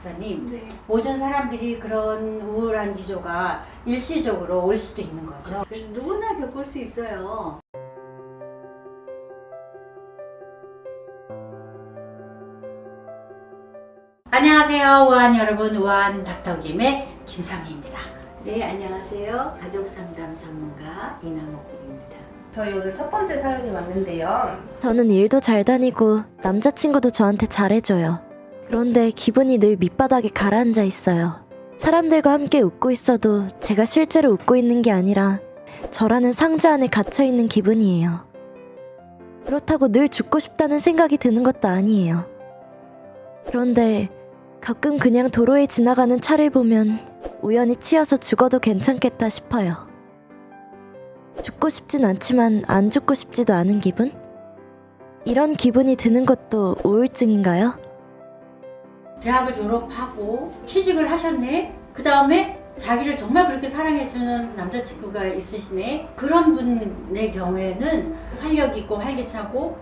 박사님, 네. 모든 사람들이 그런 우울한 기조가 일시적으로 올 수도 있는 거죠. 그래서 누구나 겪을 수 있어요. 안녕하세요, 우한 여러분. 우한 닥터김의 김상희입니다. 네, 안녕하세요. 가족상담 전문가 이남옥입니다. 저희 오늘 첫 번째 사연이 왔는데요. 저는 일도 잘 다니고 남자친구도 저한테 잘해줘요. 그런데 기분이 늘 밑바닥에 가라앉아 있어요. 사람들과 함께 웃고 있어도 제가 실제로 웃고 있는 게 아니라 저라는 상자 안에 갇혀있는 기분이에요. 그렇다고 늘 죽고 싶다는 생각이 드는 것도 아니에요. 그런데 가끔 그냥 도로에 지나가는 차를 보면 우연히 치여서 죽어도 괜찮겠다 싶어요. 죽고 싶진 않지만 안 죽고 싶지도 않은 기분? 이런 기분이 드는 것도 우울증인가요? 대학을 졸업하고 취직을 하셨네? 그 다음에 자기를 정말 그렇게 사랑해주는 남자친구가 있으시네? 그런 분의 경우에는 활력 있고 활기차고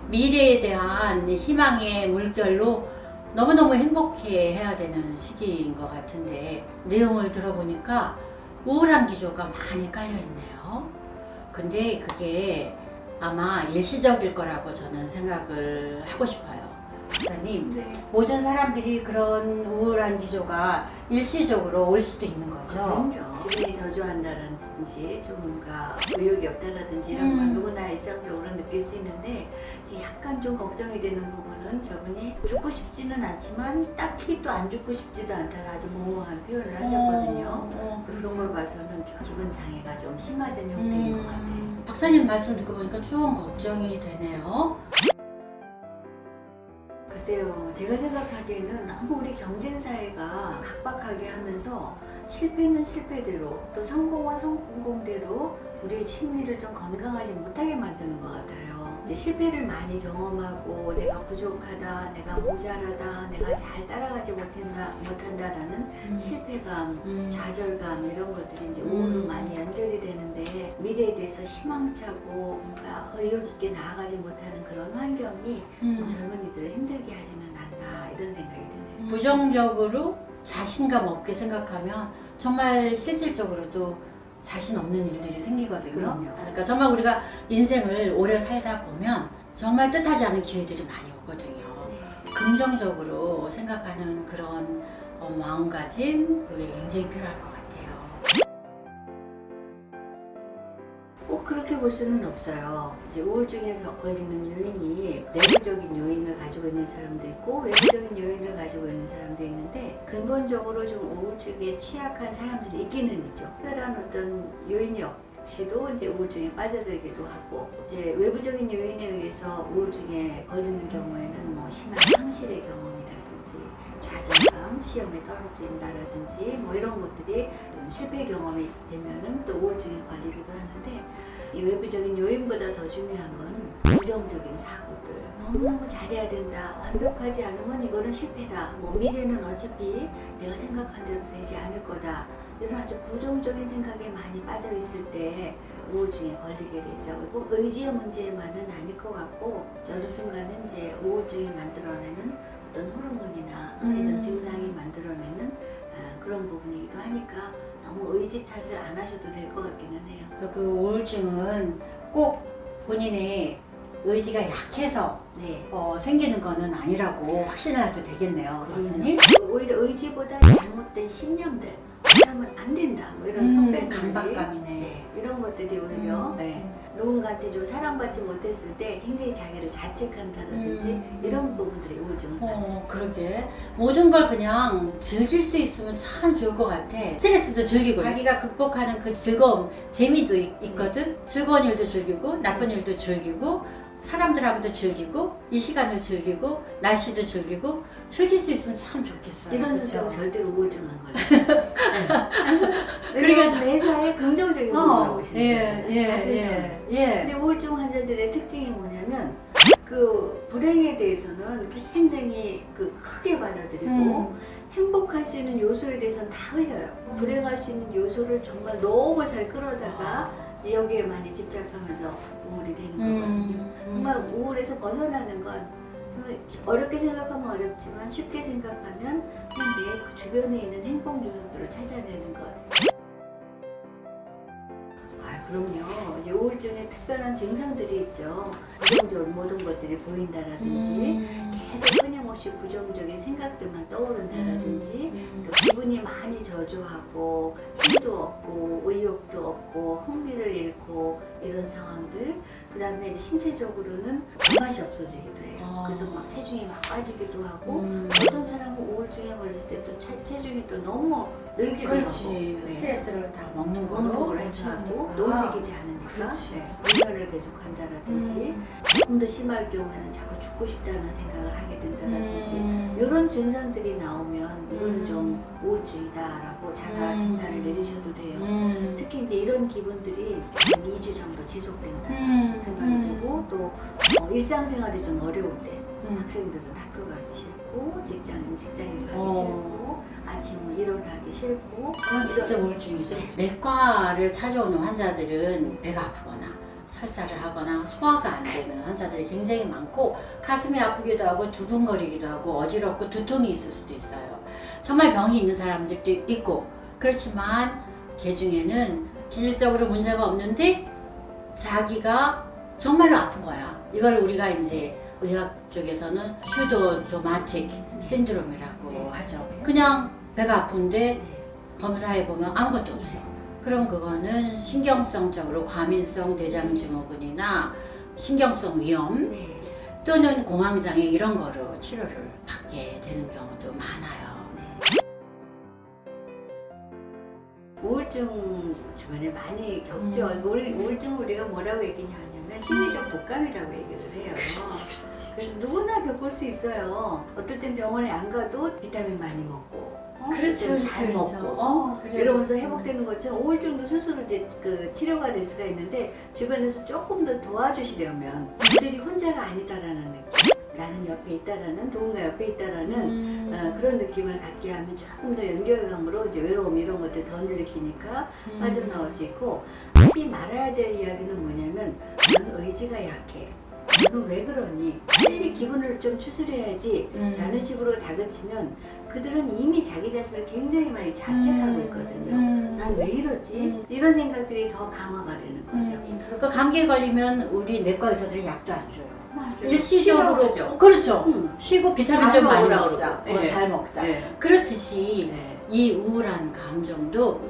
미래에 대한 희망의 물결로 너무너무 행복해 해야 되는 시기인 것 같은데, 내용을 들어보니까 우울한 기조가 많이 깔려있네요. 근데 그게 아마 일시적일 거라고 저는 생각을 하고 싶어요. 박사님, 네. 모든 사람들이 그런 우울한 기조가 일시적으로 올 수도 있는 거죠. 그럼요. 기분이 저조한다든지 좀 뭔가 의욕이 없다라든지 이런 건 누구나 일상적으로 느낄 수 있는데, 약간 좀 걱정이 되는 부분은 저분이 죽고 싶지는 않지만 딱히 또 안 죽고 싶지도 않다는 아주 모호한 표현을 하셨거든요. 그런 걸 봐서는 좀 기분 장애가 좀 심화된 형태인 것 같아요. 박사님 말씀 듣고 보니까 좀 걱정이 되네요. 글쎄요, 제가 생각하기에는 너무 우리 경쟁사회가 각박하게 하면서 실패는 실패대로 또 성공은 성공대로 우리의 심리를 좀 건강하지 못하게 만드는 것 같아요. 근데 실패를 많이 경험하고 내가 부족하다, 내가 모자라다, 내가 잘 따라가지 못한다라는 실패감, 좌절감 이런 것들이 이제 우울로 많이 연결이 되는데, 미래에 대해서 희망차고 뭔가 의욕 있게 나아가지 못하는 그런 환경이 좀 젊은이들을 힘들게 하지는 않나 이런 생각이 드네요. 부정적으로 자신감 없게 생각하면 정말 실질적으로도 자신 없는 일들이 생기거든요. 그럼요. 그러니까 정말 우리가 인생을 오래 살다 보면 정말 뜻하지 않은 기회들이 많이 오거든요. 긍정적으로 생각하는 그런 마음가짐, 그게 굉장히 필요할 것 같아요. 꼭 그렇게 볼 수는 없어요. 이제 우울증에 걸리는 요인이 내부적인 요인을 가지고 있는 사람도 있고 외부적인 요인을 가지고 있는 사람도 있는데, 근본적으로 좀 우울증에 취약한 사람들이 있기는 있죠. 특별한 어떤 요인이 없이도 이제 우울증에 빠져들기도 하고, 이제 외부적인 요인에 의해서 우울증에 걸리는 경우에는 뭐 심한 상실의 경험이라든지 좌절감, 시험에 떨어진다라든지 뭐 이런 것들이 좀 실패 경험이 되면은 또 우울증에 걸리기도 하는데, 이 외부적인 요인보다 더 중요한 건 부정적인 사고들. 너무너무 잘해야 된다, 완벽하지 않으면 이거는 실패다, 뭐 미래는 어차피 내가 생각한 대로 되지 않을 거다, 이런 아주 부정적인 생각에 많이 빠져 있을 때 우울증에 걸리게 되죠. 꼭 의지의 문제만은 아닐 것 같고, 어느 순간은 이제 우울증이 만들어내는 어떤 호르몬이나 이런 증상이 만들어내는 그런 부분이기도 하니까 너무 의지 탓을 안 하셔도 될 것 같기는 해요. 그 우울증은 꼭 본인의 의지가 약해서 네. 생기는 거는 아니라고 확신을 해도 되겠네요. 박사님? 오히려 의지보다 잘못된 신념들, 하면 안 된다, 뭐 이런 편견들이, 강박감이네. 네, 이런 것들이 오히려 누군가한테 좀 사랑받지 못했을 때 굉장히 자기를 자책한다든지 이런 부분들이 우울증을 만들죠. 그러게. 모든 걸 그냥 즐길 수 있으면 참 좋을 것 같아. 스트레스도 즐기고 자기가 극복하는 그 즐거움, 재미도 있거든. 즐거운 일도 즐기고 나쁜 일도 즐기고 사람들하고도 즐기고 이 시간을 즐기고 날씨도 즐기고 즐길 수 있으면 참 좋겠어요. 이런 그쵸? 사람은 절대로 우울증 안 걸려요. 그러니까 그러니까 매사에 긍정적인 부분을 보시는 거잖아요. 같은 상황에서. 근데 우울증 환자들의 특징이 뭐냐면, 그 불행에 대해서는 굉장히 크게 받아들이고 행복할 수 있는 요소에 대해서는 다 흘려요. 불행할 수 있는 요소를 정말 너무 잘 끌어다가 여기에 많이 집착하면서 우울이 되는 거거든요. 정말 우울에서 벗어나는 건 정말 어렵게 생각하면 어렵지만 쉽게 생각하면 그냥 내 주변에 있는 행복 요소들을 찾아내는 것. 그럼요. 이제 우울증에 특별한 증상들이 있죠. 부정적으로 모든 것들이 보인다라든지 계속 끊임없이 부정적인 생각들만 떠오른다라든지 또 기분이 많이 저조하고 힘도 없고 의욕도 없고 흥미를 잃고 이런 상황들. 그 다음에 이제 신체적으로는 밥맛이 없어지기도 해요. 그래서 막 체중이 막 빠지기도 하고 어떤 사람은 우울증에 걸렸을 때 또 체중이 또 너무 늘기도 그렇지. 하고 네. 스트레스를 다 먹는 먹는 거로 걸 해서 하고 채우니까. 움직이지 않으니까 그렇지. 네. 불면을 계속 한다라든지 조금 더 심할 경우에는 자꾸 죽고 싶다는 생각을 하게 된다라든지 이런 증상들이 나오면 이거는 좀 우울증이다라고 자가 진단을 내리셔도 돼요. 특히 이제 이런 기분들이 한 2주 정도 지속된다는 생각이 되고 또 일상생활이 좀 어려울 때 학생들은 학교 가기 싫고 직장인 직장에 가기 싫고 아침에 일어나기 싫고 그건 진짜 우울증이죠. 내과를 찾아오는 환자들은 배가 아프거나 설사를 하거나 소화가 안 되는 환자들이 굉장히 많고 가슴이 아프기도 하고 두근거리기도 하고 어지럽고 두통이 있을 수도 있어요. 정말 병이 있는 사람들도 있고 그렇지만 그 중에는 기질적으로 문제가 없는데 자기가 정말로 아픈 거야. 이걸 우리가 이제 의학 쪽에서는 휴도소마틱 신드롬이라고 하죠. 그냥 배가 아픈데 검사해보면 아무것도 없어요. 그럼 그거는 신경성적으로 과민성 대장증후군이나 신경성 위염 네. 또는 공황장애 이런 거로 치료를 받게 되는 경우도 많아요. 우울증 주변에 많이 겪죠. 우울증을 우리가 뭐라고 얘기하냐면 심리적 독감이라고 얘기를 해요. 그래서 누구나 겪을 수 있어요. 어떨 땐 병원에 안 가도 비타민 많이 먹고 잘 먹고 이러면서 회복되는 것처럼 우울증도 스스로 이제 그 치료가 될 수가 있는데 주변에서 조금 더 도와주시려면 그들이 혼자가 아니다라는 느낌, 나는 옆에 있다라는 누군가 옆에 있다라는 그런 느낌을 갖게 하면 조금 더 연결감으로 이제 외로움 이런 것들 더 느끼니까 빠져나올 수 있고 하지 말아야 될 이야기는 뭐냐면 너는 의지가 약해. 너는 왜 그러니? 빨리 기분을 좀 추스려야지 라는 식으로 다그치면 그들은 이미 자기 자신을 굉장히 많이 자책하고 있거든요. 난 왜 이러지? 이런 생각들이 더 강화가 되는 거죠. 그 감기에 걸리면 우리 내과 의사들이 약도 안 줘요. 맞아요. 일시적으로 싫어하죠. 그렇죠. 쉬고 비타민 잘 좀 많이 먹으라 먹자. 그러고. 네. 잘 먹자. 네. 그렇듯이 네. 이 우울한 감정도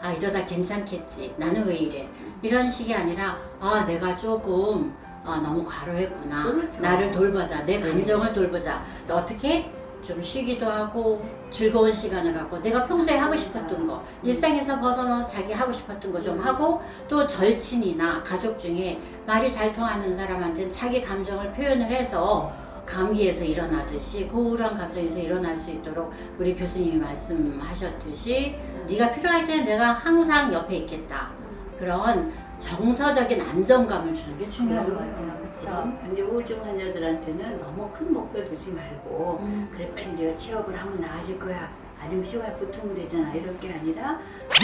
아 이러다 괜찮겠지. 나는 왜 이래? 이런 식이 아니라 아 내가 조금 너무 과로했구나. 그렇죠. 나를 돌보자. 내 감정을 돌보자. 또 어떻게 좀 쉬기도 하고 즐거운 시간을 갖고 내가 평소에 하고 싶었던 거 일상에서 벗어나서 자기 하고 싶었던 거 좀 하고 또 절친이나 가족 중에 말이 잘 통하는 사람한테는 자기 감정을 표현을 해서 감기에서 일어나듯이 그 우울한 감정에서 일어날 수 있도록 우리 교수님이 말씀하셨듯이 네가 필요할 때는 내가 항상 옆에 있겠다. 그런 정서적인 안정감을 주는 게 중요한 것 같아요. 그렇죠? 근데 우울증 환자들한테는 너무 큰 목표 두지 말고 그래 빨리 내가 취업을 하면 나아질 거야. 아니면 시험에 붙으면 되잖아. 이럴 게 아니라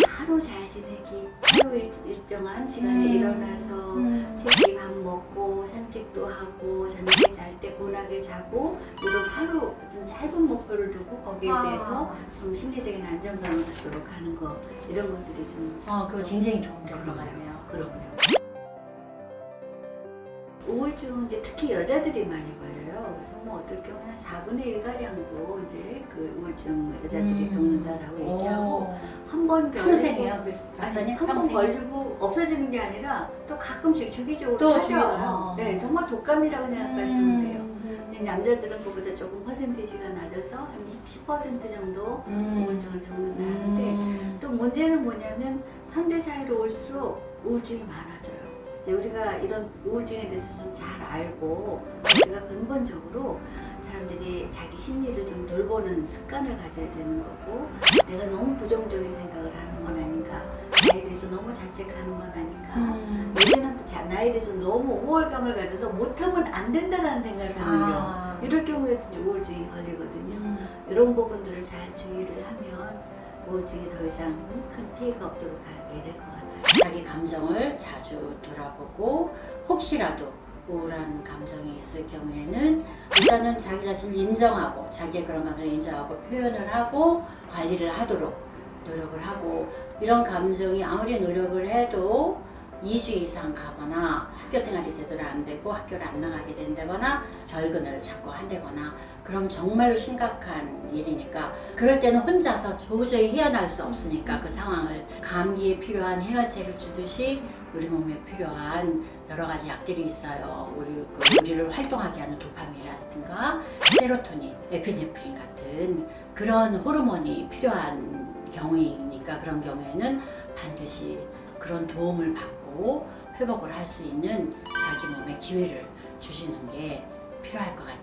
하루 잘 지내기, 하루 일정한 시간에 일어나서 새끼 밥 먹고 산책도 하고 저녁에 잘 때 고나게 자고 이런 하루 어떤 짧은 목표를 두고 거기에 대해서 좀 심리적인 안정감을 갖도록 하는 거 이런 것들이 좀 그거 굉장히 도움 될 것 같네요. 그럼요. 우울증은 이제 특히 여자들이 많이 걸려요. 그래서 뭐 어떨 경우는 한 4분의 1가량도 이제 그 우울증 여자들이 겪는다라고 얘기하고 한 번 걸리고 평생이에요, 아니 한 번 걸리고 없어지는 게 아니라 또 가끔씩 주기적으로 또 찾아와요. 네, 정말 독감이라고 생각하시면 돼요. 음. 남자들은 그보다 조금 퍼센티지가 낮아서 한 10% 정도 우울증을 겪는다 하는데 또 문제는 뭐냐면 현대 사회로 올수록 우울증이 많아져요. 이제 우리가 이런 우울증에 대해서 좀 잘 알고 우리가 근본적으로 사람들이 자기 심리를 좀 돌보는 습관을 가져야 되는 거고 내가 너무 부정적인 생각을 하는 건 아닌가 나에 대해서 너무 자책하는 건 아닌가 내지는 또 나에 대해서 너무 우월감을 가져서 못하면 안 된다라는 생각을 갖는 경우 이럴 경우에 우울증이 걸리거든요. 이런 부분들을 잘 주의를 하면 우울증이 더 이상 큰 피해가 없도록 하게 될 것 같아요. 자기 감정을 자주 돌아보고 혹시라도 우울한 감정이 있을 경우에는 일단은 자기 자신을 인정하고 자기의 그런 감정을 인정하고 표현을 하고 관리를 하도록 노력을 하고, 이런 감정이 아무리 노력을 해도 2주 이상 가거나 학교 생활이 제대로 안 되고 학교를 안 나가게 된다거나 결근을 자꾸 한다거나, 그럼 정말로 심각한 일이니까, 그럴 때는 혼자서 도저히 헤어날 수 없으니까 그 상황을 감기에 필요한 해열제를 주듯이 우리 몸에 필요한 여러 가지 약들이 있어요. 우리를 활동하게 하는 도파민이라든가 세로토닌, 에피네프린 같은 그런 호르몬이 필요한 경우이니까, 그런 경우에는 반드시 그런 도움을 받고 회복을 할 수 있는 자기 몸에 기회를 주시는 게 필요할 것 같아요.